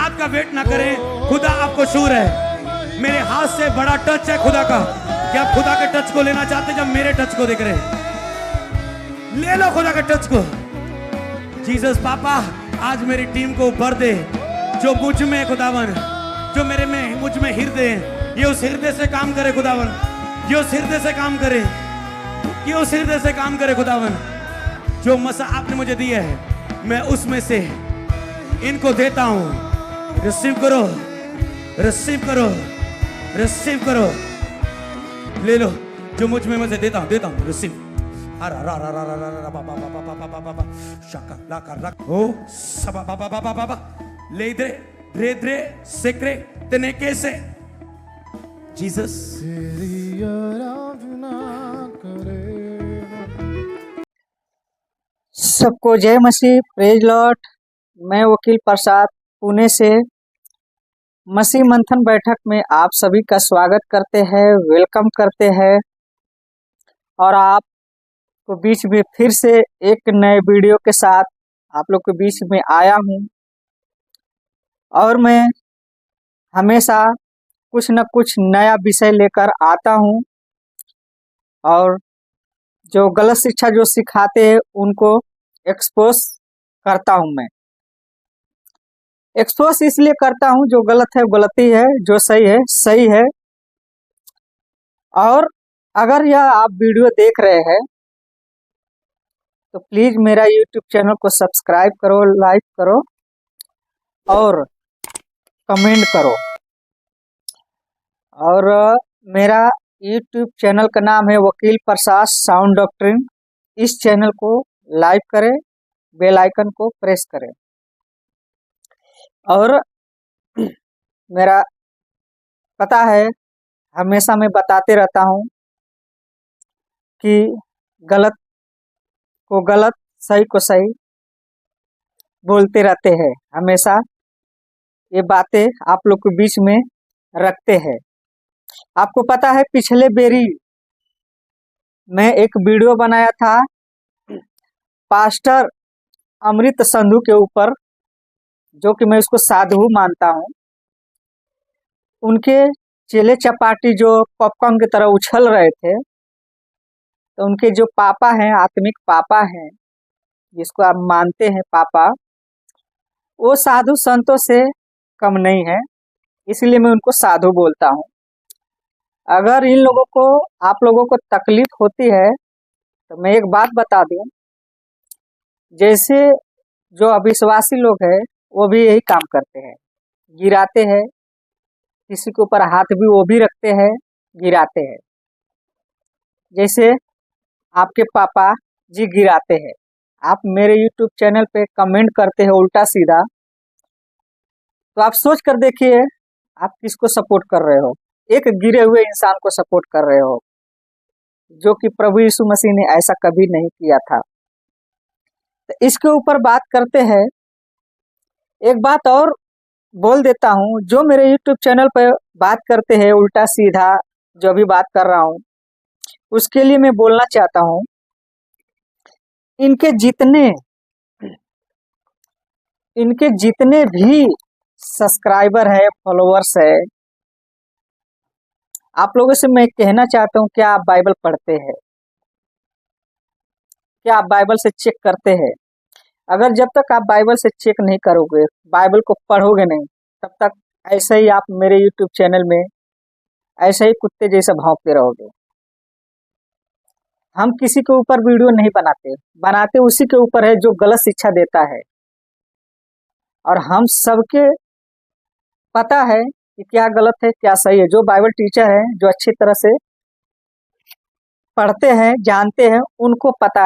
हाथ का वेट ना करें, खुदा आपको छू रहा है। मेरे हाथ से बड़ा टच है खुदा का। क्या आप खुदा के टच को लेना चाहते हैं? जब मेरे टच को देख रहे हैं, ले लो खुदा के टच को। जीसस पापा, आज मेरी टीम को भर दे जो मुझ में खुदावन, जो मेरे में मुझ में हृदय है, ये उस हृदय से काम करे खुदावन, ये उस हृदय से काम करे, ये उस हृदय से काम करे खुदावन। जो मसा आपने मुझे दिया है मैं उसमें से इनको देता हूं। रिसीव करो, रिसीव करो, रिसीव करो। ले लो जो मुझ में मैं देता हूं, रिसीव। शाका लाका रख हो सबा बाबा बाबा बाबा ले दे रे द्रे सेक्रे तने कैसे जीसस सबको जय मसीह, प्रेज लॉर्ड। मैं वकील प्रसाद पुणे से मसीह मंथन बैठक में आप सभी का स्वागत करते हैं, वेलकम करते हैं। और आप को बीच में फिर से एक नए वीडियो के साथ आप लोग के बीच में आया हूं। और मैं हमेशा कुछ न कुछ नया विषय लेकर आता हूं और जो गलत शिक्षा जो सिखाते हैं उनको एक्सपोज करता हूं। मैं एक्सपोज इसलिए करता हूं, जो गलत है गलती है, जो सही है सही है। और अगर यह आप वीडियो देख रहे हैं तो प्लीज मेरा यूट्यूब चैनल को सब्सक्राइब करो, लाइक करो और कमेंट करो। और मेरा यूट्यूब चैनल का नाम है वकील प्रसाद साउंड डॉक्ट्रिन। इस चैनल को लाइक करें, बेल आइकन को प्रेस करें। और मेरा पता है, हमेशा मैं बताते रहता हूं कि गलत को गलत, सही को सही बोलते रहते हैं। हमेशा ये बातें आप लोग के बीच में रखते हैं। आपको पता है, पिछले बेरी मैं एक वीडियो बनाया था पास्टर अमृत संधू के ऊपर, जो कि मैं उसको साधु मानता हूं। उनके चेले चपाटी जो पॉपकॉर्न की तरह उछल रहे थे, तो उनके जो पापा हैं, आत्मिक पापा हैं, जिसको आप मानते हैं पापा, वो साधु संतों से कम नहीं है। इसलिए मैं उनको साधु बोलता हूं। अगर इन लोगों को, आप लोगों को तकलीफ होती है तो मैं एक बात बता दूं, जैसे जो अविश्वासी लोग हैं वो भी यही काम करते हैं, गिराते हैं। किसी के ऊपर हाथ भी वो भी रखते हैं, गिराते हैं। जैसे आपके पापा जी गिराते हैं। आप मेरे YouTube चैनल पे कमेंट करते हैं उल्टा सीधा, तो आप सोच कर देखिए आप किसको सपोर्ट कर रहे हो। एक गिरे हुए इंसान को सपोर्ट कर रहे हो, जो कि प्रभु यीशु मसीह ने ऐसा कभी नहीं किया था। तो इसके ऊपर बात करते हैं। एक बात और बोल देता हूं, जो मेरे YouTube चैनल पर बात करते हैं उल्टा सीधा, जो भी बात कर रहा हूं, उसके लिए मैं बोलना चाहता हूं, इनके जितने भी सब्सक्राइबर है, फॉलोअर्स है, आप लोगों से मैं कहना चाहता हूं, क्या आप बाइबल पढ़ते हैं? क्या आप बाइबल से चेक करते हैं? अगर जब तक आप बाइबल से चेक नहीं करोगे, बाइबल को पढ़ोगे नहीं, तब तक ऐसे ही आप मेरे YouTube चैनल में ऐसे ही कुत्ते जैसे भौंकते रहोगे। हम किसी के ऊपर वीडियो नहीं बनाते उसी के ऊपर है जो गलत शिक्षा देता है। और हम सबके पता है कि क्या गलत है क्या सही है। जो बाइबल टीचर है, जो अच्छी तरह से पढ़ते हैं, जानते हैं, उनको पता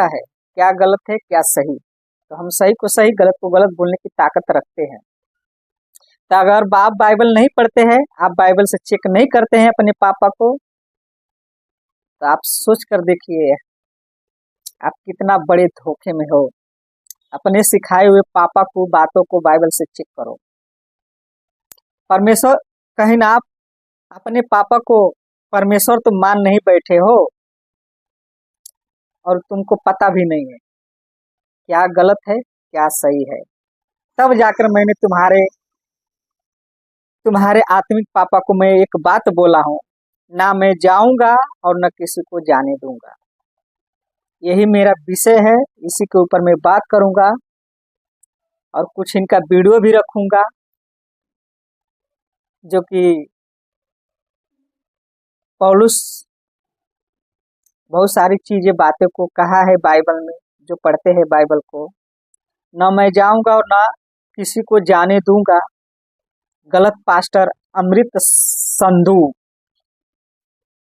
है क्या गलत है क्या सही। तो हम सही को सही, गलत को गलत बोलने की ताकत रखते हैं। तो अगर आप बाइबल नहीं पढ़ते हैं, आप बाइबल से चेक नहीं करते हैं अपने पापा को, तो आप सोच कर देखिए आप कितना बड़े धोखे में हो। अपने सिखाए हुए पापा को, बातों को बाइबल से चेक करो। परमेश्वर, कहीं ना आप अपने पापा को परमेश्वर तो मान नहीं बैठे हो, और तुमको पता भी नहीं है क्या गलत है क्या सही है। तब जाकर मैंने तुम्हारे आत्मिक पापा को मैं एक बात बोला हूँ, ना मैं जाऊंगा और न किसी को जाने दूंगा। यही मेरा विषय है, इसी के ऊपर मैं बात करूंगा और कुछ इनका वीडियो भी रखूंगा, जो कि पौलुस बहुत सारी चीजें बातें को कहा है बाइबल में, जो पढ़ते हैं बाइबल को, न मैं जाऊंगा और ना किसी को जाने दूंगा। गलत पास्टर अमृत संधू,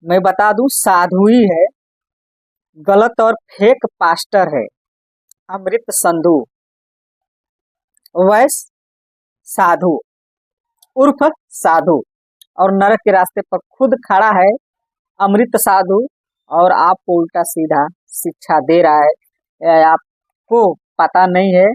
मैं बता दूं साधु ही है, गलत और फेक पास्टर है अमृत संधू, वैस साधु उर्फ साधु, और नरक के रास्ते पर खुद खड़ा है अमृत साधु, और आपको उल्टा सीधा शिक्षा दे रहा है। आपको पता नहीं है,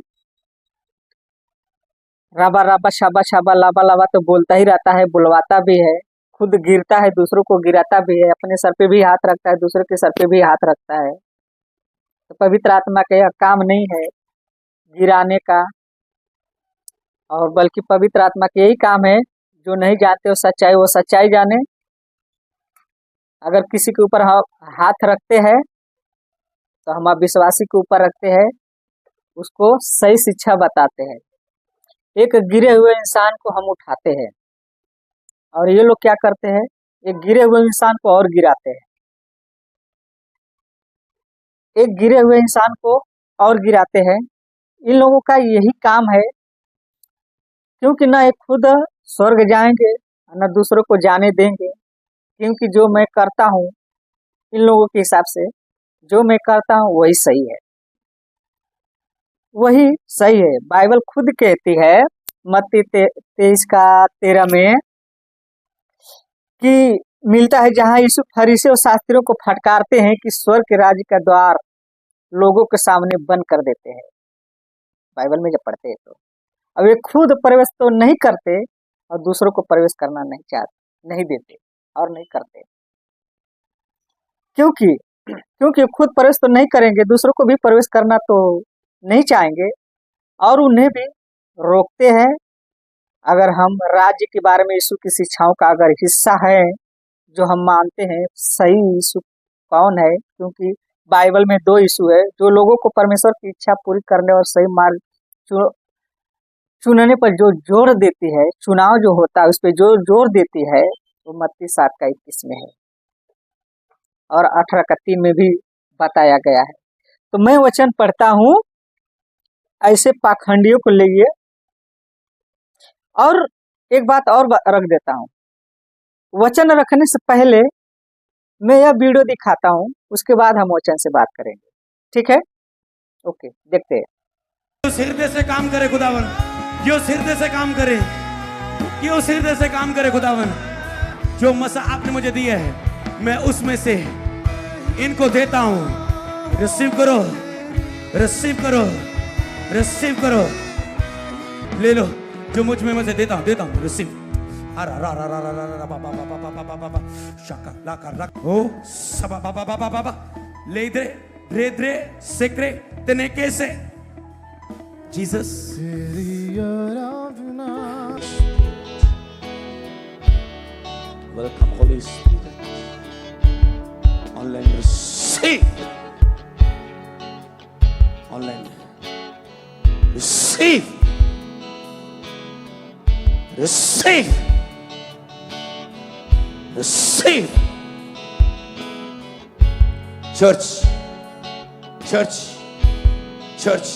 रबा रबा शाबा शाबा लाबा लाबा तो बोलता ही रहता है, बुलवाता भी है, खुद गिरता है, दूसरों को गिराता भी है, अपने सर पे भी हाथ रखता है, दूसरों के सर पे भी हाथ रखता है। तो पवित्र आत्मा का यह काम नहीं है गिराने का, और बल्कि पवित्र आत्मा का यही काम है, जो नहीं जानते हो सच्चाई वो सच्चाई जाने। अगर किसी के ऊपर हाथ रखते हैं तो हम अविश्वासी के ऊपर रखते हैं, उसको सही शिक्षा बताते हैं। एक गिरे हुए इंसान को हम उठाते हैं, और ये लोग क्या करते हैं, एक गिरे हुए इंसान को और गिराते हैं, एक गिरे हुए इंसान को और गिराते हैं। इन लोगों का यही काम है, क्योंकि ना ये खुद स्वर्ग जाएंगे न दूसरों को जाने देंगे, क्योंकि जो मैं करता हूँ इन लोगों के हिसाब से, जो मैं करता हूँ वही सही है, वही सही है। बाइबल खुद कहती है मत्ती 23:13 में कि मिलता है, जहाँ यीशु फरीसी और शास्त्रियों को फटकारते हैं कि स्वर्ग के राज्य का द्वार लोगों के सामने बंद कर देते हैं। बाइबल में जब पढ़ते हैं तो अब ये खुद प्रवेश तो नहीं करते और दूसरों को प्रवेश करना नहीं चाहते, नहीं देते और नहीं करते, क्योंकि खुद प्रवेश तो नहीं करेंगे, दूसरों को भी प्रवेश करना तो नहीं चाहेंगे, और उन्हें भी रोकते हैं। अगर हम राज्य के बारे में यीशु की शिक्षाओं का अगर हिस्सा है, जो हम मानते हैं सही यीशु कौन है, क्योंकि बाइबल में 2 यीशु है, जो लोगों को परमेश्वर की इच्छा पूरी करने और सही मार्ग चुनने पर जो जोर देती है, चुनाव जो होता है उस पर जो जोर देती है, वो मत्ती 7:21 में है और 18:3 में भी बताया गया है। तो मैं वचन पढ़ता हूँ, ऐसे पाखंडियों को लिए, और एक बात और रख देता हूँ, वचन रखने से पहले मैं यह वीडियो दिखाता हूँ, उसके बाद हम वचन से बात करेंगे, ठीक है? ओके, देखते हैं। जो हृदय से काम करे खुदावन, जो हृदय से काम करे, जो हृदय से काम करे खुदावन, जो मसा आपने मुझे दिया है मैं उसमें से इनको देता हूँ। रिसीव करो, रिसीव करो, रिसीव करो, ले लो जो मुझ में मुझे देता हूँ, रिसीव। अरा रा रा रा रा रा रा बा बा बा बा बा बा बा शाका ला का ला ओ सबा बा बा बा बा बा ले दे रे दे सेक्रे तने कैसे Jesus welcome Holi spirit online receive online receive receive receive church church church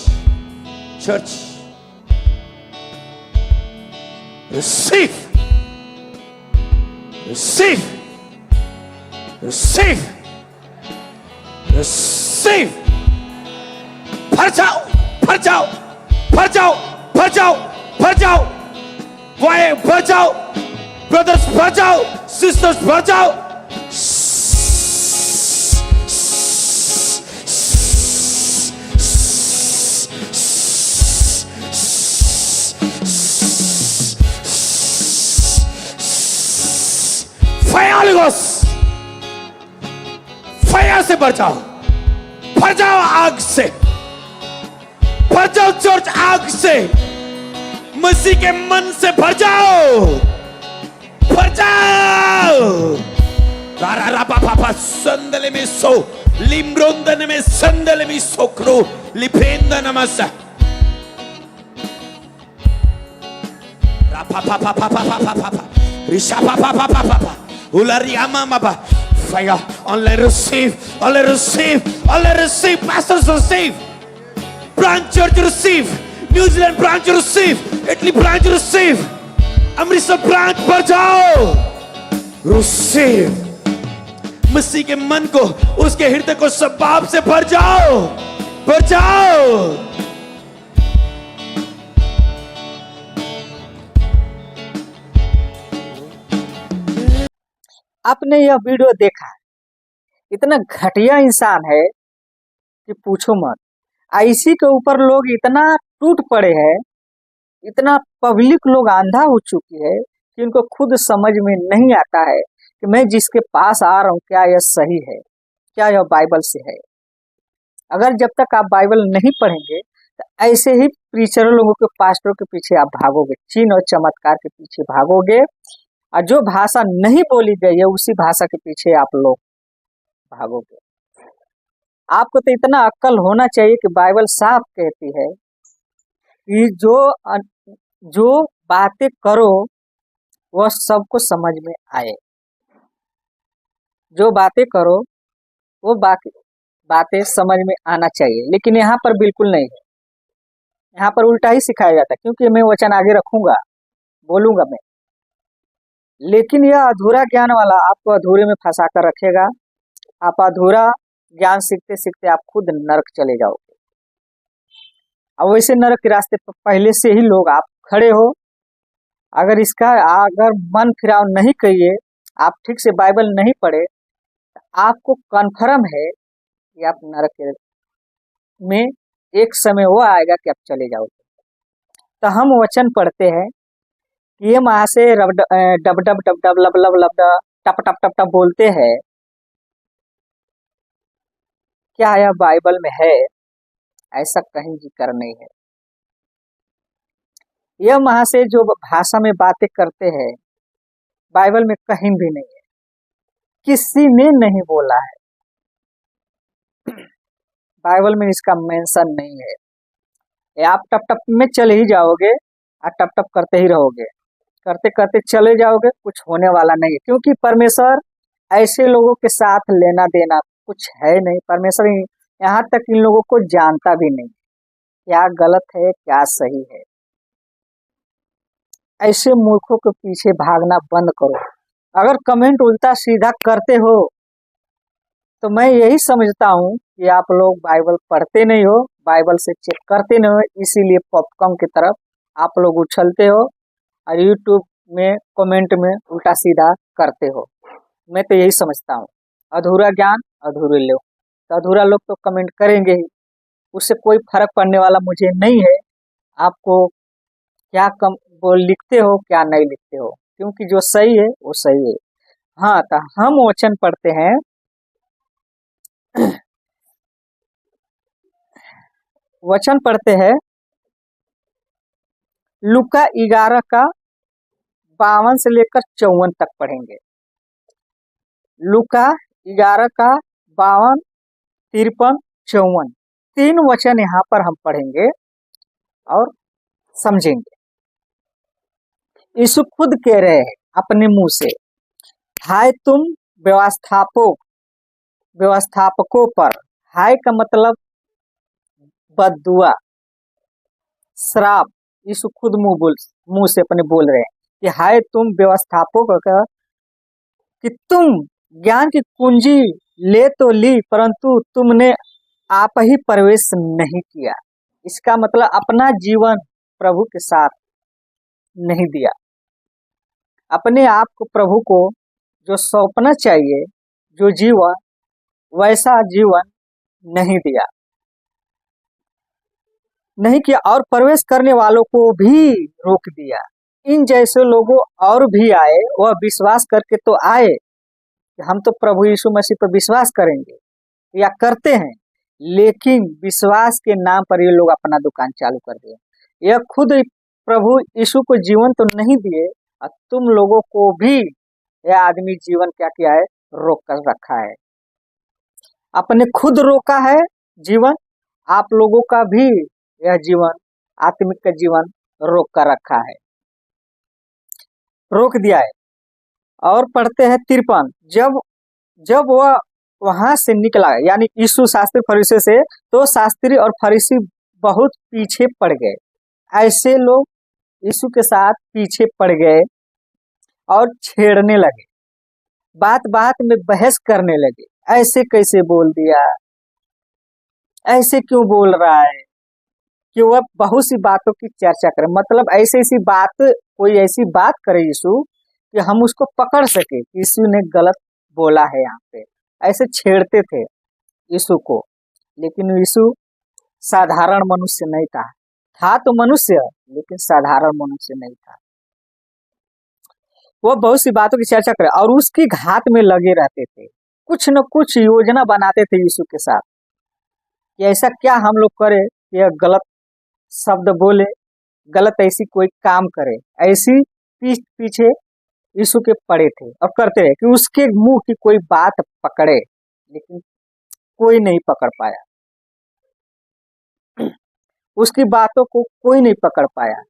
church receive receive receive receive भर जाओ भर जाओ भर जाओ भर जाओ भर जाओ वाए भर जाओ ब्रदर्स भर जाओ सिस्टर्स भर जाओ फायर से भर जाओ आग से भर जाओ चर्च आग से मसीह के मन से भर जाओ, भर जाओ। संदले में सो लिम्रोंदन में संदले में सोक्रो लिपेंदा नमसा fire, only receive, only receive, only receive, pastors receive, branch church receive, New Zealand branch receive, Italy branch receive, Amritsar branch पर जाओ, receive, मसीह के मन को, उसके हृदय को स्वभाव से भर जाओ, भर जाओ। आपने यह वीडियो देखा, इतना घटिया इंसान है कि पूछो मत। आईसी के ऊपर लोग इतना टूट पड़े हैं, इतना पब्लिक लोग अंधा हो चुकी है कि उनको खुद समझ में नहीं आता है कि मैं जिसके पास आ रहा हूँ क्या यह सही है, क्या यह बाइबल से है। अगर जब तक आप बाइबल नहीं पढ़ेंगे तो ऐसे ही प्रीचर लोगों के, पास्टरों के पीछे आप भागोगे, चिन्ह और चमत्कार के पीछे भागोगे, और जो भाषा नहीं बोली गई है उसी भाषा के पीछे आप लोग भागोगे। आपको तो इतना अक्ल होना चाहिए कि बाइबल साफ कहती है कि जो बातें करो वह सबको समझ में आए, जो बातें करो वो बातें समझ में आना चाहिए। लेकिन यहाँ पर बिल्कुल नहीं है, यहाँ पर उल्टा ही सिखाया जाता है, क्योंकि मैं वचन आगे रखूंगा, बोलूंगा मैं। लेकिन यह अधूरा ज्ञान वाला आपको अधूरे में फंसा कर रखेगा। आप अधूरा ज्ञान सीखते सीखते आप खुद नरक चले जाओगे। अब वैसे नरक के रास्ते पर पहले से ही लोग आप खड़े हो। अगर मन फिराव नहीं करिए, आप ठीक से बाइबल नहीं पढ़े, आपको कन्फर्म है कि आप नरक में एक समय वो आएगा कि आप चले जाओगे। तो हम वचन पढ़ते हैं, ये वहां से डब डब डब डब लब लब लब टप टप टप टप बोलते हैं, क्या यह बाइबल में है? ऐसा कहीं जिक्र नहीं है। यह वहां से जो भाषा में बातें करते हैं, बाइबल में कहीं भी नहीं है, किसी ने नहीं बोला है, बाइबल में इसका मेंशन नहीं है। आप टप टप में चले ही जाओगे और टप टप करते ही रहोगे, करते करते चले जाओगे, कुछ होने वाला नहीं है। क्योंकि परमेश्वर ऐसे लोगों के साथ लेना देना कुछ है नहीं। परमेश्वर यहाँ तक इन लोगों को जानता भी नहीं क्या गलत है क्या सही है। ऐसे मूर्खों के पीछे भागना बंद करो। अगर कमेंट उल्टा सीधा करते हो तो मैं यही समझता हूँ कि आप लोग बाइबल पढ़ते नहीं हो, बाइबल से चेक करते नहीं हो, इसीलिए पॉपकॉर्न की तरफ आप लोग उछलते हो और यूट्यूब में कमेंट में उल्टा सीधा करते हो। मैं तो यही समझता हूँ, अधूरा ज्ञान अधूरे लोग, तो अधूरा लोग तो कमेंट करेंगे ही, उससे कोई फर्क पड़ने वाला मुझे नहीं है आपको क्या वो लिखते हो क्या नहीं लिखते हो, क्योंकि जो सही है वो सही है। हाँ, तो हम वचन पढ़ते हैं, वचन पढ़ते हैं लूका 11 का 52 से लेकर 54 तक पढ़ेंगे। लूका 11 का 52, 53, 54 तीन वचन यहाँ पर हम पढ़ेंगे और समझेंगे। यीशु खुद कह रहे हैं अपने मुंह से, हाय तुम व्यवस्थापकों पर, हाय का मतलब बद्दुआ, श्राप। यीशु खुद मुंह से अपने बोल रहे हैं कि हाय तुम व्यवस्थापकों का, कि तुम ज्ञान की कुंजी ले तो ली परंतु तुमने आप ही प्रवेश नहीं किया। इसका मतलब अपना जीवन प्रभु के साथ नहीं दिया, अपने आप को प्रभु को जो सौंपना चाहिए, जो जीवन, वैसा जीवन नहीं दिया, नहीं किया, और प्रवेश करने वालों को भी रोक दिया। इन जैसे लोगों और भी आए, वह विश्वास करके तो आए कि हम तो प्रभु यीशु मसीह पर विश्वास करेंगे या करते हैं, लेकिन विश्वास के नाम पर ये लोग अपना दुकान चालू कर दिए। यह खुद प्रभु यीशु को जीवन तो नहीं दिए और तुम लोगों को भी यह आदमी जीवन क्या किया है, रोक कर रखा है। अपने खुद रोका है जीवन, आप लोगों का भी यह जीवन, आत्मिक का जीवन रोक कर रखा है, रोक दिया है। और पढ़ते हैं 53, जब जब वह वहां से निकला, यानी यीशु शास्त्री फरीसी से, तो शास्त्री और फरीसी बहुत पीछे पड़ गए। ऐसे लोग यीशु के साथ पीछे पड़ गए और छेड़ने लगे, बात बात में बहस करने लगे। ऐसे कैसे बोल दिया, ऐसे क्यों बोल रहा है, कि वह बहुत सी बातों की चर्चा करे। मतलब ऐसी ऐसी बात, कोई ऐसी बात करे यीशु कि हम उसको पकड़ सके कि यीशु ने गलत बोला है यहाँ पे। ऐसे छेड़ते थे यीशु को, लेकिन यीशु साधारण मनुष्य नहीं था तो मनुष्य, लेकिन साधारण मनुष्य नहीं था। वो बहुत सी बातों की चर्चा करे और उसकी घात में लगे रहते थे, कुछ न कुछ योजना बनाते थे यीशु के साथ कि ऐसा क्या हम लोग करें कि यह गलत शब्द बोले, गलत ऐसी कोई काम करे। ऐसी पीठ पीछे यीशु के पड़े थे और करते रहे कि उसके मुंह की कोई बात पकड़े, लेकिन कोई नहीं पकड़ पाया, उसकी बातों को कोई नहीं पकड़ पाया।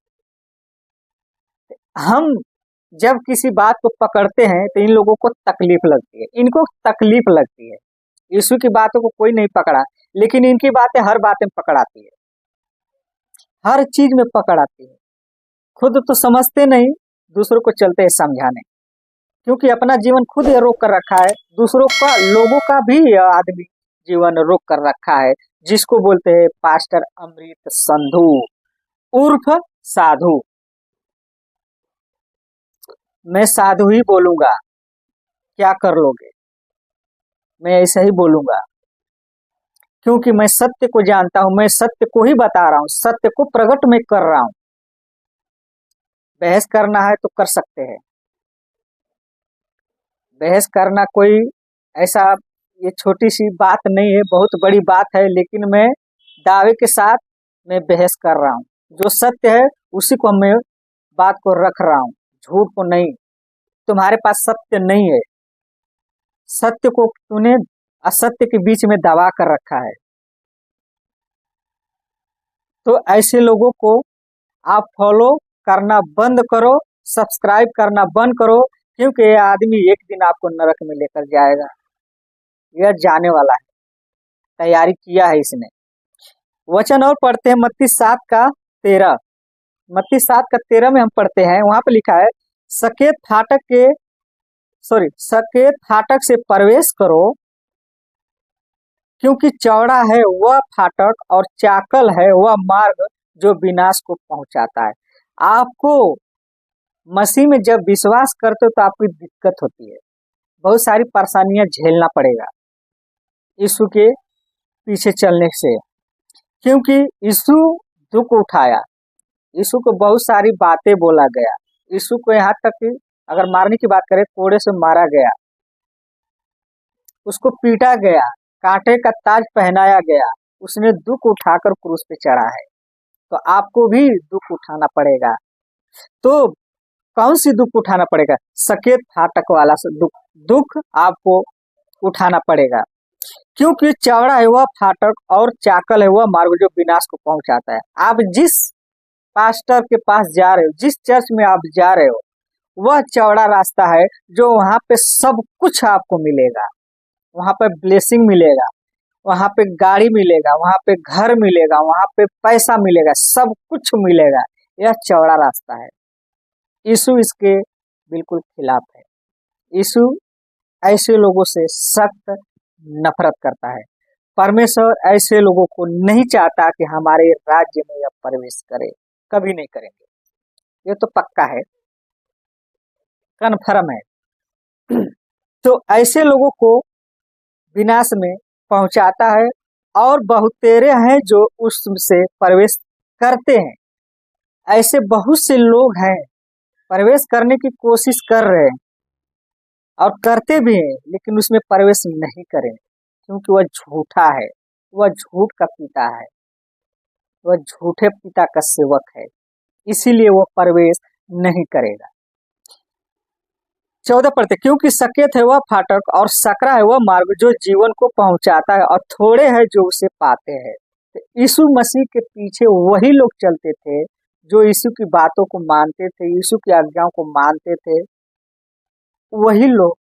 हम जब किसी बात को पकड़ते हैं तो इन लोगों को तकलीफ लगती है, इनको तकलीफ लगती है। यीशु की बातों को कोई नहीं पकड़ा, लेकिन इनकी बातें हर बात में पकड़ाती है, हर चीज में पकड़ आती है। खुद तो समझते नहीं, दूसरों को चलते हैं समझाने, क्योंकि अपना जीवन खुद ये रोक कर रखा है, दूसरों का, लोगों का भी यह आदमी जीवन रोक कर रखा है, जिसको बोलते हैं पास्टर अमृत संधू उर्फ साधु। मैं साधु ही बोलूंगा, क्या कर लोगे, मैं ऐसा ही बोलूंगा, क्योंकि मैं सत्य को जानता हूं, मैं सत्य को ही बता रहा हूं, सत्य को प्रकट में कर रहा हूं। बहस करना है तो कर सकते हैं, बहस करना कोई ऐसा ये छोटी सी बात नहीं है, बहुत बड़ी बात है। लेकिन मैं दावे के साथ मैं बहस कर रहा हूं, जो सत्य है उसी को मैं बात को रख रहा हूं, झूठ को नहीं। तुम्हारे पास सत्य नहीं है, सत्य को तूने असत्य के बीच में दबा कर रखा है। तो ऐसे लोगों को आप फॉलो करना बंद करो, सब्सक्राइब करना बंद करो, क्योंकि यह आदमी एक दिन आपको नरक में लेकर जाएगा, यह जाने वाला है, तैयारी किया है इसने। वचन और पढ़ते हैं मत्ती 7:13, मत्ती 7:13 में हम पढ़ते हैं, वहां पर लिखा है, सकेत फाटक से प्रवेश करो, क्योंकि चौड़ा है वह फाटक और चाकल है वह मार्ग जो विनाश को पहुंचाता है। आपको मसीह में जब विश्वास करते हो तो आपकी दिक्कत होती है, बहुत सारी परेशानियां झेलना पड़ेगा यीशु के पीछे चलने से, क्योंकि यीशु दुख उठाया, यीशु को बहुत सारी बातें बोला गया, यीशु को यहाँ तक कि अगर मारने की बात करें, कोड़े से मारा गया, उसको पीटा गया, कांटे का ताज पहनाया गया, उसने दुख उठाकर क्रूस पे चढ़ा है। तो आपको भी दुख उठाना पड़ेगा। तो कौन सी दुख उठाना पड़ेगा? सकेत फाटक वाला दुख आपको उठाना पड़ेगा, क्योंकि चौड़ा है वह फाटक और चाकल है वह मार्ग जो विनाश को पहुंचाता है। आप जिस पास्टर के पास जा रहे हो, जिस चर्च में आप जा रहे हो, वह चौड़ा रास्ता है जो वहां पे सब कुछ आपको मिलेगा, वहां पे ब्लेसिंग मिलेगा, वहां पे गाड़ी मिलेगा, वहां पे घर मिलेगा, वहां पे पैसा मिलेगा, सब कुछ मिलेगा। यह चौड़ा रास्ता है। यीशु इसके बिल्कुल खिलाफ है। यीशु ऐसे लोगों से सख्त नफरत करता है। परमेश्वर ऐसे लोगों को नहीं चाहता कि हमारे राज्य में यह प्रवेश करे, कभी नहीं करेंगे, ये तो पक्का है, कन्फर्म है। तो ऐसे लोगों को विनाश में पहुंचाता है, और बहुतेरे हैं जो उससे प्रवेश करते हैं। ऐसे बहुत से लोग हैं प्रवेश करने की कोशिश कर रहे हैं और करते भी हैं, लेकिन उसमें प्रवेश नहीं करें, क्योंकि वह झूठा है, वह झूठ का पिता है, वह झूठे पिता का सेवक है। इसीलिए वो प्रवेश नहीं करेगा। 14 पढ़ते, क्योंकि सकेत है वह फाटक और सकरा है वह मार्ग जो जीवन को पहुंचाता है और थोड़े है जो उसे पाते हैं। तो यीशु मसीह के पीछे वही लोग चलते थे जो यीशु की बातों को मानते थे, यीशु की आज्ञाओं को मानते थे। वही लोग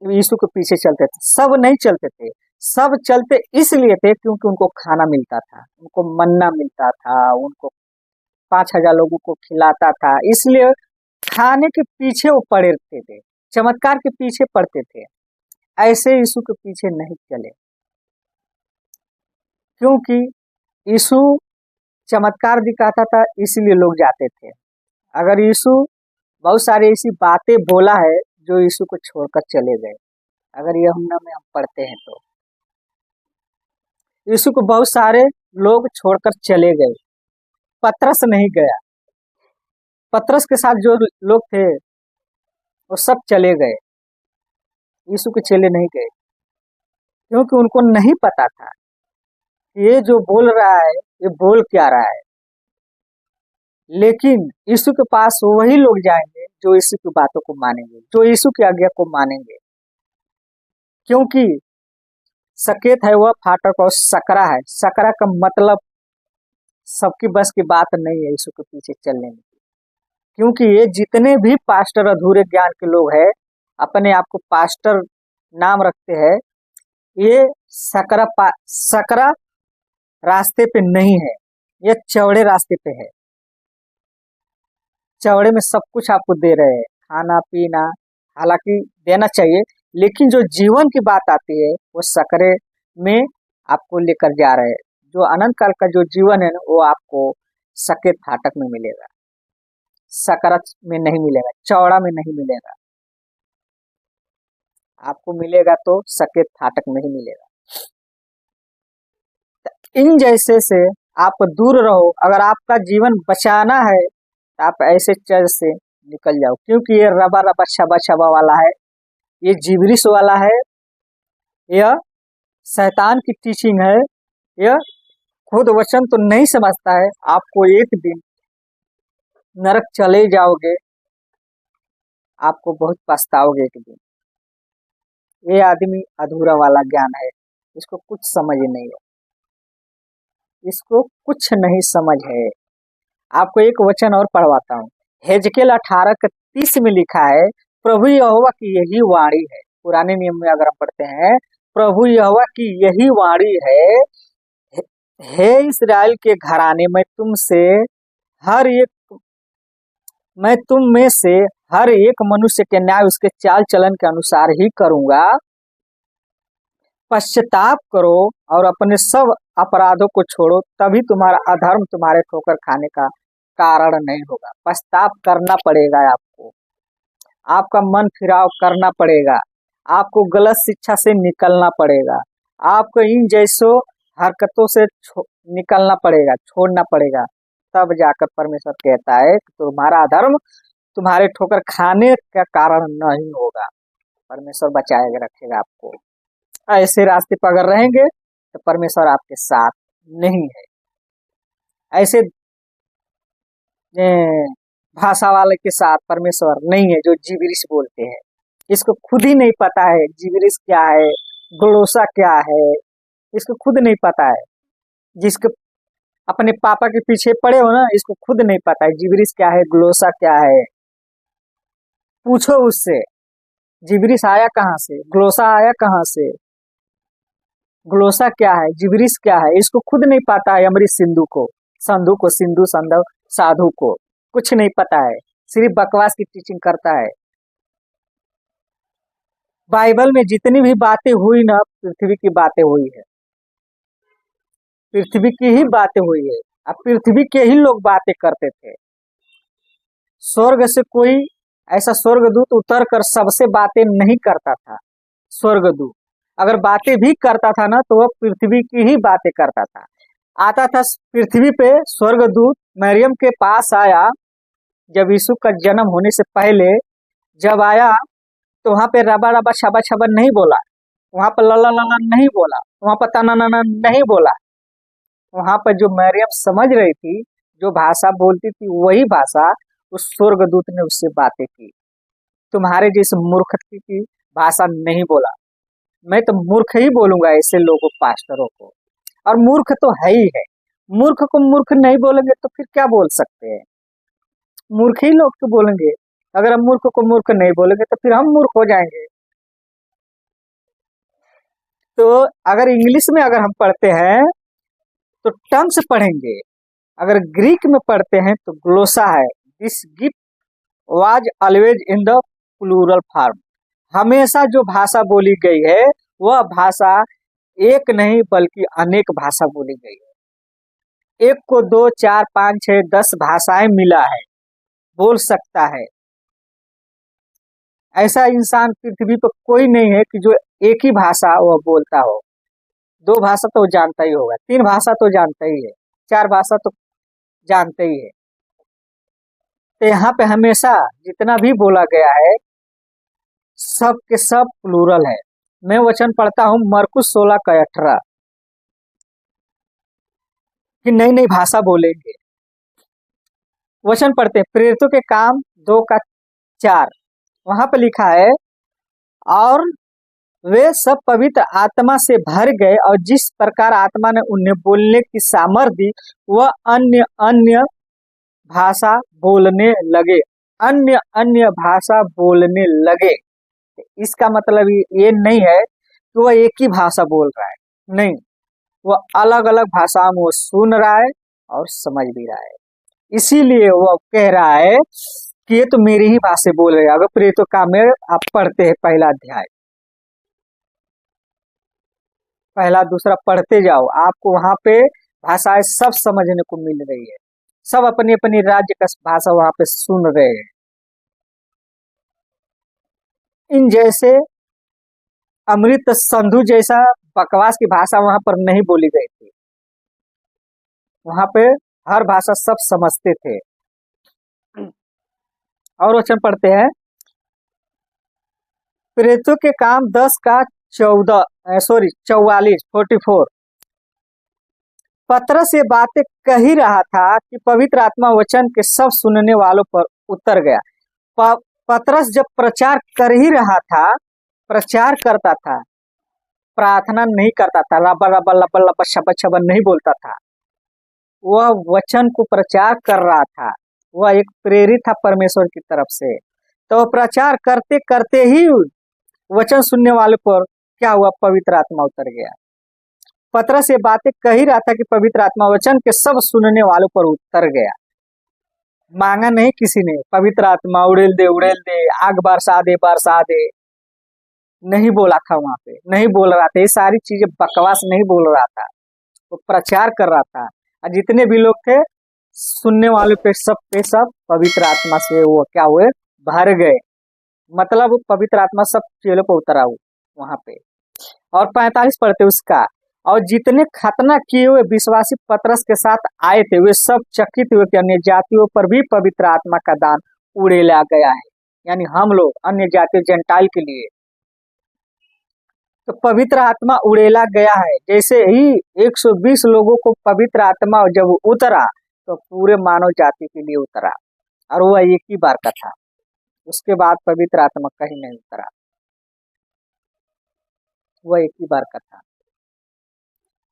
यीशु के पीछे चलते थे। सब नहीं चलते थे, सब चलते इसलिए थे क्योंकि उनको खाना मिलता था, उनको मन्ना मिलता था, उनको 5,000 लोगों को खिलाता था, इसलिए खाने के पीछे वो पड़े रहते थे, चमत्कार के पीछे पड़ते थे। ऐसे यीशु के पीछे नहीं चले, क्योंकि यीशु चमत्कार दिखाता था इसलिए लोग जाते थे। अगर यीशु बहुत सारी ऐसी बातें बोला है जो यीशु को छोड़कर चले गए, अगर यूहन्ना में हम पढ़ते हैं तो यीशु को बहुत सारे लोग छोड़कर चले गए। पतरस नहीं गया, पतरस के साथ जो लोग थे वो सब चले गए, यीशु के चेले नहीं गए, क्योंकि उनको नहीं पता था ये जो बोल रहा है ये बोल क्या रहा है। लेकिन यीशु के पास वही लोग जाएंगे जो यीशु की बातों को मानेंगे, जो यीशु की आज्ञा को मानेंगे, क्योंकि सकेत है वह फाटक और सकरा है। सकरा का मतलब सबकी बस की बात नहीं है यीशु के पीछे चलने में, क्योंकि ये जितने भी पास्टर अधूरे ज्ञान के लोग हैं, अपने आप को पास्टर नाम रखते हैं, ये सकरा रास्ते पे नहीं है, ये चौड़े रास्ते पे है। चौड़े में सब कुछ आपको दे रहे हैं, खाना पीना हालांकि देना चाहिए, लेकिन जो जीवन की बात आती है वो सकरे में आपको लेकर जा रहे हैं। जो अनंत काल का जो जीवन है ना वो आपको सकेत फाटक में मिलेगा, सकरा में नहीं मिलेगा, चौड़ा में नहीं मिलेगा, आपको मिलेगा तो सकेत फाटक में ही मिलेगा। इन जैसे से आप दूर रहो। अगर आपका जीवन बचाना है तो आप ऐसे चर्च से निकल जाओ, क्योंकि ये रबा रबा छबा छबा वाला है, ये जिबरिश वाला है, यह शैतान की टीचिंग है, यह खुद वचन तो नहीं समझता है। आपको एक दिन नरक चले जाओगे, आपको बहुत पछताओगे एक दिन। ये आदमी अधूरा वाला ज्ञान है, इसको कुछ समझ नहीं है, इसको कुछ नहीं समझ है। आपको एक वचन और पढ़वाता हूँ, हेजकेल 18:30 में लिखा है, प्रभु यहोवा की यही वाणी है। पुराने नियम में अगर हम पढ़ते हैं, प्रभु यहोवा की यही वाणी है, हे इस्राएल के घराने, मैं तुम में से हर एक मनुष्य के न्याय उसके चाल चलन के अनुसार ही करूंगा। पश्चाताप करो और अपने सब अपराधों को छोड़ो, तभी तुम्हारा अधर्म तुम्हारे ठोकर खाने का कारण नहीं होगा। पश्चाताप करना पड़ेगा आपको, आपका मन फिराव करना पड़ेगा, आपको गलत शिक्षा से निकलना पड़ेगा, आपको इन जैसो हरकतों से निकलना पड़ेगा, छोड़ना पड़ेगा, तब जाकर परमेश्वर कहता है कि तुम्हारा अधर्म तुम्हारे ठोकर खाने का कारण नहीं होगा। परमेश्वर बचाएगा, रखेगा आपको। ऐसे रास्ते पर अगर रहेंगे तो परमेश्वर आपके साथ नहीं है। ऐसे भाषा वाले के साथ परमेश्वर नहीं है जो जिबरिश बोलते हैं, इसको खुद ही नहीं पता है जिबरिश क्या है, ग्लोसा क्या है, इसको खुद नहीं पता है। जिसके अपने पापा के पीछे पड़े हो ना, इसको खुद नहीं पता है जिबरिश क्या है, ग्लोसा क्या है। पूछो उससे, जिबरिश आया कहाँ से, ग्लोसा आया कहाँ से, ग्लोसा क्या है, जिबरिश क्या है, इसको खुद नहीं पता है। अमरीश संधू को सिंधु संधव साधु को कुछ नहीं पता है, सिर्फ बकवास की टीचिंग करता है। बाइबल में जितनी भी बातें हुई ना, पृथ्वी की बातें हुई है, पृथ्वी की ही बातें हुई है। अब पृथ्वी के ही लोग बातें करते थे, स्वर्ग से कोई ऐसा स्वर्गदूत उतर कर सबसे बातें नहीं करता था। स्वर्गदूत अगर बातें भी करता था ना तो वह पृथ्वी की ही बातें करता था। आता था पृथ्वी पे स्वर्गदूत, मरियम के पास आया जब यीशु का जन्म होने से पहले, जब आया तो वहां पे रबा रबा छबा छबा नहीं बोला, वहां पर लला लला नहीं बोला, वहां पर तना नाना नहीं बोला। वहां पर जो मरियम समझ रही थी जो भाषा बोलती थी वही भाषा उस स्वर्गदूत ने उससे बातें की। तुम्हारे जैसे मूर्ख की भाषा नहीं बोला, मैं तो मूर्ख ही बोलूंगा ऐसे लोगों पास्टरों को। और मूर्ख तो है ही है, मूर्ख को मूर्ख नहीं बोलेंगे तो फिर क्या बोल सकते हैं? मूर्ख ही लोग तो बोलेंगे। अगर हम मूर्ख को मूर्ख नहीं बोलेंगे तो फिर हम मूर्ख हो जाएंगे। तो अगर इंग्लिश में अगर हम पढ़ते हैं तो टर्म्स पढ़ेंगे, अगर ग्रीक में पढ़ते हैं तो ग्लोसा है। This gift was always in the plural form. हमेशा जो भाषा बोली गई है वह भाषा एक नहीं बल्कि अनेक भाषा बोली गई है। एक को 2 4 5 6 10 भाषाएं मिला है, बोल सकता है। ऐसा इंसान पृथ्वी पर कोई नहीं है कि जो एक ही भाषा वह बोलता हो। 2 भाषा तो जानता ही होगा, 3 भाषा तो जानता ही है, 4 भाषा तो जानते ही है। तो यहाँ पे हमेशा जितना भी बोला गया है सब के सब प्लूरल है। मैं वचन पढ़ता हूँ मरकुस 16 का 18 कि नई नई भाषा बोलेंगे। वचन पढ़ते हैं प्रेरितों के काम 2 का 4, वहां पर लिखा है और वे सब पवित्र आत्मा से भर गए और जिस प्रकार आत्मा ने उन्हें बोलने की सामर्थ्य दी वह अन्य अन्य भाषा बोलने लगे। अन्य अन्य भाषा बोलने लगे। इसका मतलब ये नहीं है कि वह एक ही भाषा बोल रहा है, नहीं, वह अलग अलग भाषा में वो सुन रहा है और समझ भी रहा है। इसीलिए वह कह रहा है कि ये तो मेरी ही भाषा बोल रहे हैं। अगर प्रेरितों का काम आप पढ़ते हैं पहला अध्याय, पहला दूसरा पढ़ते जाओ, आपको वहां पे भाषाएं सब समझने को मिल रही है। सब अपनी अपनी राज्य का भाषा वहां पे सुन रहे हैं। इन जैसे अमृत संधु जैसा बकवास की भाषा वहां पर नहीं बोली गई थी। वहां पे हर भाषा सब समझते थे। और वचन पढ़ते हैं प्रेरितों के काम 10 का 44 पत्रस ये बातें कह ही रहा था कि पवित्र आत्मा वचन के सब सुनने वालों पर उतर गया। पत्रस जब प्रचार कर ही रहा था, प्रचार करता था, प्रार्थना नहीं करता था, लबा लबा लबा लबा शबा शबा नहीं बोलता था, वह वचन को प्रचार कर रहा था। वह एक प्रेरित था परमेश्वर की तरफ से। तो प्रचार करते करते ही वचन सुनने वाले पर क्या हुआ? पवित्र आत्मा उतर गया। पत्रस ये बातें कह ही रहा था कि पवित्र आत्मा वचन के सब सुनने वालों पर उतर गया। मांगा नहीं किसी ने, पवित्र आत्मा उड़ेल दे, आग बरसा दे, नहीं बोला था। वहां पे नहीं बोल रहा था, ये सारी चीजें बकवास नहीं बोल रहा था, वो प्रचार कर रहा था। और जितने भी लोग थे सुनने वाले पे सब पवित्र आत्मा से वो क्या हुए? भर गए। मतलब पवित्र आत्मा सब चेलों पर उतरा वहां पे। और 45 पढ़ते उसका, और जितने खतना किए हुए विश्वासी पतरस के साथ आए थे वे सब चकित हुए कि अन्य जातियों पर भी पवित्र आत्मा का दान उड़ेला गया है। यानी हम लोग अन्य जातीय जेंटाइल के लिए तो पवित्र आत्मा उड़ेला गया है। जैसे ही 120 लोगों को पवित्र आत्मा जब उतरा तो पूरे मानव जाति के लिए उतरा, और वह एक ही बार का था। उसके बाद पवित्र आत्मा कहीं नहीं उतरा, वह एक ही बार का था।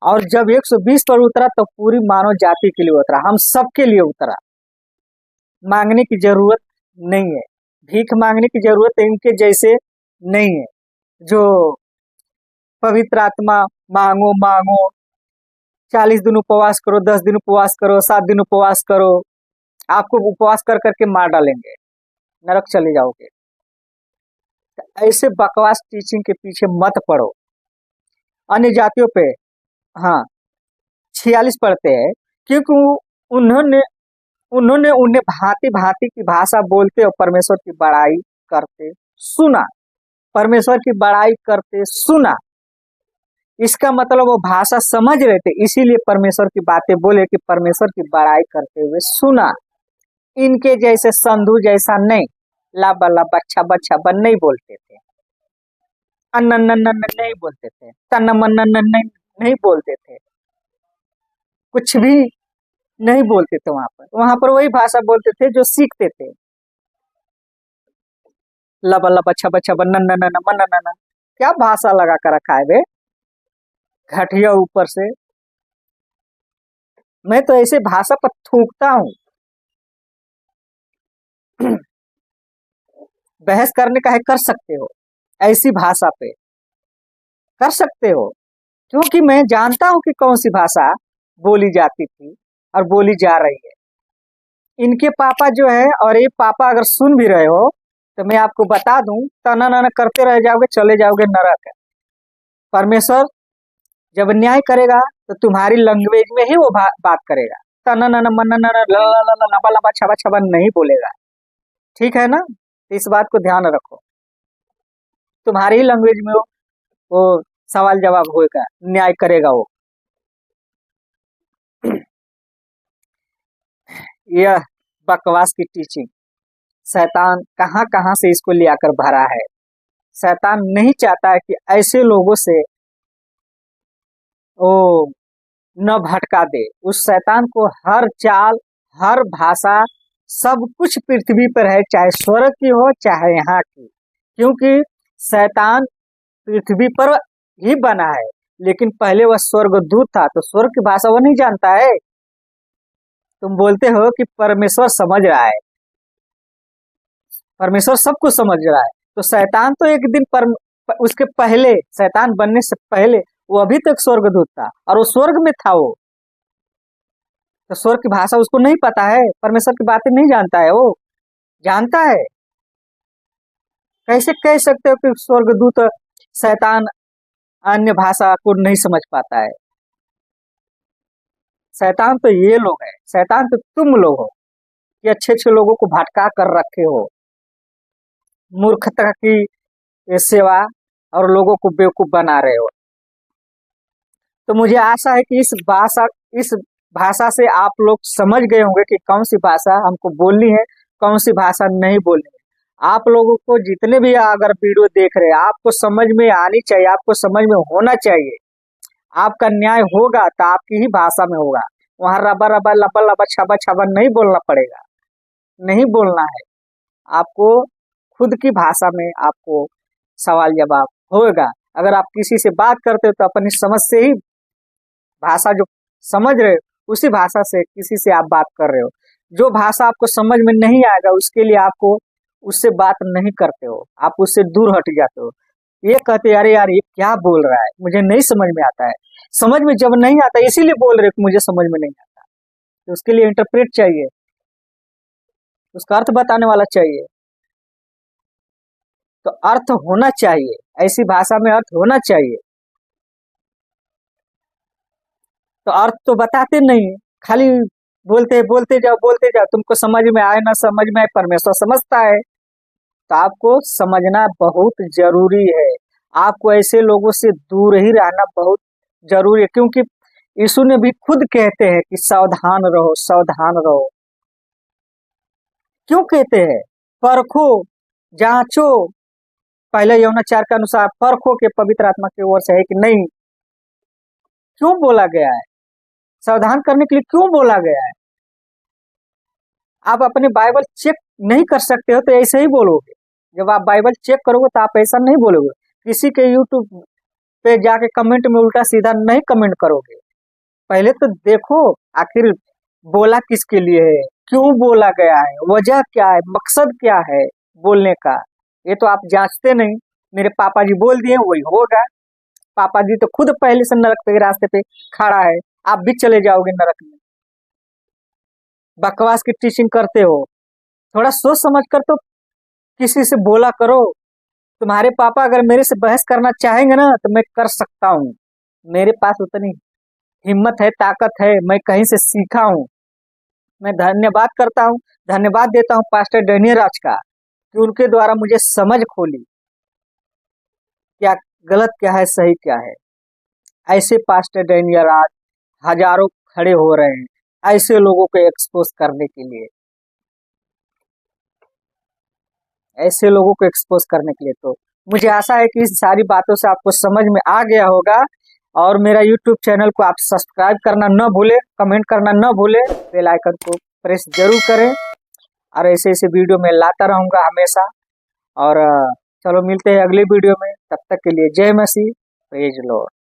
और जब 120 पर उतरा तो पूरी मानव जाति के लिए उतरा, हम सबके लिए उतरा। मांगने की जरूरत नहीं है, भीख मांगने की जरूरत इनके जैसे नहीं है जो पवित्र आत्मा मांगो मांगो, 40 दिन उपवास करो, 10 दिन उपवास करो, 7 दिन उपवास करो, आपको उपवास कर करके मार डालेंगे, नरक चले जाओगे। तो ऐसे बकवास टीचिंग के पीछे मत पड़ो। अन्य जातियों पे हाँ 46 पढ़ते हैं, क्योंकि उन्होंने उन्हें भांति भांति की भाषा बोलते और परमेश्वर की बड़ाई करते सुना। परमेश्वर की बड़ाई करते सुना, इसका मतलब वो भाषा समझ रहे थे, इसीलिए परमेश्वर की बातें बोले कि परमेश्वर की बड़ाई करते हुए सुना। इनके जैसे संधु जैसा नहीं, लाबा लाबा छबा छबा नहीं बोलते थे, अन्न नहीं बोलते थे, तन मन नहीं बोलते थे, कुछ भी नहीं बोलते थे वहां पर वही भाषा बोलते थे जो सीखते थे। लबा लबा छबा छबा नन्ना नन्ना मन्ना नन्ना, क्या भाषा लगा कर रखा है बे, घटिया ऊपर से। मैं तो ऐसे भाषा पर थूकता हूँ। बहस करने का है कर सकते हो, ऐसी भाषा पे कर सकते हो, क्योंकि मैं जानता हूं कि कौन सी भाषा बोली जाती थी और बोली जा रही है। इनके पापा जो है, और ये पापा अगर सुन भी रहे हो तो मैं आपको बता दूं, तना ना करते रह जाओगे, चले जाओगे नरक। परमेश्वर जब न्याय करेगा तो तुम्हारी लैंग्वेज में ही वो बात करेगा। तना ना मना ना लबा लबा छबा छबा नहीं बोलेगा, ठीक है ना। इस बात को ध्यान रखो, तुम्हारी ही लैंग्वेज में वो सवाल जवाब होगा, न्याय करेगा वो। यह बकवास की टीचिंग शैतान कहां कहां से इसको ले आकर भरा है। शैतान नहीं चाहता है कि ऐसे लोगों से ओ न भटका दे। उस शैतान को हर चाल, हर भाषा, सब कुछ पृथ्वी पर है, चाहे स्वर्ग की हो चाहे यहाँ की, क्योंकि शैतान पृथ्वी पर ही बना है, लेकिन पहले वह स्वर्गदूत था, तो स्वर्ग की भाषा वो नहीं जानता है। तुम बोलते हो कि परमेश्वर समझ रहा है, परमेश्वर सब कुछ समझ रहा है, तो शैतान तो एक दिन उसके पहले, शैतान बनने से पहले वो अभी तक स्वर्गदूत था और वो स्वर्ग में था। वो तो स्वर्ग की भाषा उसको नहीं पता है, परमेश्वर की बातें नहीं जानता है, वो जानता है। कैसे कह सकते हो कि स्वर्गदूत शैतान अन्य भाषा को नहीं समझ पाता है? शैतान तो ये लोग है, शैतान तो तुम लोग हो कि अच्छे अच्छे लोगों को भटका कर रखे हो, मूर्खता की सेवा और लोगों को बेवकूफ बना रहे हो। तो मुझे आशा है कि इस भाषा से आप लोग समझ गए होंगे कि कौन सी भाषा हमको बोलनी है, कौन सी भाषा नहीं बोलनी है। आप लोगों को जितने भी अगर वीडियो देख रहे हैं, आपको समझ में आनी चाहिए, आपको समझ में होना चाहिए। आपका न्याय होगा तो आपकी ही भाषा में होगा। वहां रबा रबा लबा लबा छबा छबा नहीं बोलना पड़ेगा, नहीं बोलना है। आपको खुद की भाषा में आपको सवाल जवाब होगा। अगर आप किसी से बात करते हो तो अपनी समझ से ही, भाषा जो समझ रहे हो उसी भाषा से किसी से आप बात कर रहे हो। जो भाषा आपको समझ में नहीं आएगा उसके लिए आपको उससे बात नहीं करते हो, आप उससे दूर हट जाते हो। ये कहते अरे यार ये क्या बोल रहा है, मुझे नहीं समझ में आता है। समझ में जब नहीं आता इसीलिए बोल रहे हो मुझे समझ में नहीं आता, तो उसके लिए इंटरप्रेट चाहिए, उसका अर्थ बताने वाला चाहिए। तो अर्थ होना चाहिए, ऐसी भाषा में अर्थ होना चाहिए। तो अर्थ तो बताते नहीं, खाली बोलते जाओ, तुमको समझ में आए ना समझ में आए, परमेश्वर समझता है। तो आपको समझना बहुत जरूरी है, आपको ऐसे लोगों से दूर ही रहना बहुत जरूरी है, क्योंकि यीशु ने भी खुद कहते हैं कि सावधान रहो, सावधान रहो। क्यों कहते हैं? परखो, जांचो, पहले यूहन्ना 4 के अनुसार परखो के पवित्र आत्मा की ओर से है कि नहीं। क्यों बोला गया है? सावधान करने के लिए क्यों बोला गया है? आप अपने बाइबल चेक नहीं कर सकते हो तो ऐसे ही बोलोगे। जब आप बाइबल चेक करोगे तो आप ऐसा नहीं बोलोगे। किसी के यूट्यूब पे जाके कमेंट में उल्टा सीधा नहीं कमेंट करोगे। पहले तो देखो आखिर बोला किसके लिए है, क्यों बोला गया है, वजह क्या है, मकसद क्या है बोलने का, ये तो आप जांचते नहीं। मेरे पापा जी बोल दिए वही होगा। पापा जी तो खुद पहले से नरक के रास्ते पे खड़ा है, आप भी चले जाओगे नरक में। बकवास की टीचिंग करते हो, थोड़ा सोच समझ कर तो किसी से बोला करो। तुम्हारे पापा अगर मेरे से बहस करना चाहेंगे ना तो मैं कर सकता हूँ, मेरे पास उतनी हिम्मत है, ताकत है, मैं कहीं से सीखा हूँ। मैं धन्यवाद करता हूँ, धन्यवाद देता हूँ पास्टर डैनियल राज का कि उनके द्वारा मुझे समझ खोली क्या गलत क्या है, सही क्या है। ऐसे पास्टर डैनियल राज हजारों खड़े हो रहे हैं ऐसे लोगों को एक्सपोज करने के लिए, ऐसे लोगों को एक्सपोज करने के लिए। तो मुझे आशा है कि इस सारी बातों से आपको समझ में आ गया होगा। और मेरा यूट्यूब चैनल को आप सब्सक्राइब करना न भूले, कमेंट करना न भूले, बेल आइकन को प्रेस जरूर करें। और ऐसे ऐसे वीडियो मैं लाता रहूँगा हमेशा। और चलो मिलते हैं अगले वीडियो में, तब तक के लिए जय मसीह, प्रेज लॉर्ड।